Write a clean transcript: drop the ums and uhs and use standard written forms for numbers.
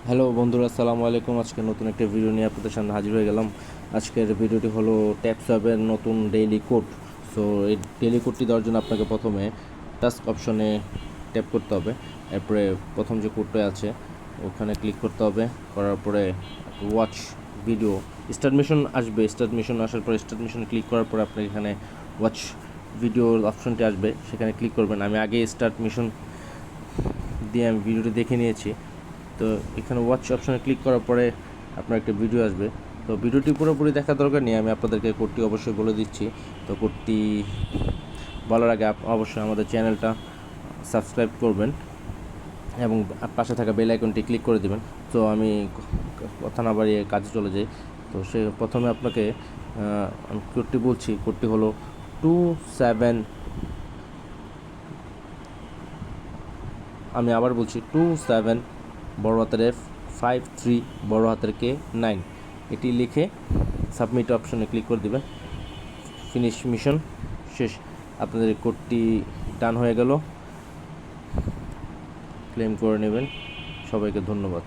Hello বন্ধুরা, আসসালামু আলাইকুম। আজকে নতুন একটা ভিডিও নিয়ে আপনাদের সামনে হাজির হয়ে গেলাম। আজকের ভিডিওটি হলো ট্যাপসঅ্যাপের নতুন ডেইলি কোড। সো এই ডেইলি কোডটি দেওয়ার জন্য আপনাকে প্রথমে টাস্ক অপশনে ট্যাপ করতে হবে। এরপরে প্রথম যে কোডটা আছে ওখানে ক্লিক করতে হবে। করার পরে ওয়াচ ভিডিও স্টার্ট মিশন আসবে। স্টার্ট মিশন আসার পরে স্টার্ট মিশনে ক্লিক করার পরে আপনার এখানে ওয়াচ ভিডিওর অপশনটি আসবে, সেখানে ক্লিক করবেন। আমি আগে স্টার্ট মিশন দিয়ে আমি ভিডিওটি দেখে নিয়েছি। তো এখানে ওয়াচ অপশনে ক্লিক করার পরে আপনার একটা ভিডিও আসবে। তো ভিডিওটি পুরোপুরি দেখার দরকার নেই, আমি আপনাদেরকে কোডটি অবশ্যই বলে দিচ্ছি। তো কোডটি বলার আগে অবশ্যই আমাদের চ্যানেলটা সাবস্ক্রাইব করবেন এবং পাশে থাকা বেল আইকনটি ক্লিক করে দেবেন। তো আমি কথা না বাড়িয়ে কাজে চলে যাই। তো সে প্রথমে আপনাকে আমি কোডটি বলছি। কোডটি হলো 27, আমি আবার বলছি 27 বড় হাতের F 53 বড় হাতের K 9। এটি লিখে সাবমিট অপশনে ক্লিক করে দেবেন। ফিনিশ মিশন শেষ। আপনাদের কোডটি ডান হয়ে গেল। ক্লেম করে নেবেন। সবাইকে ধন্যবাদ।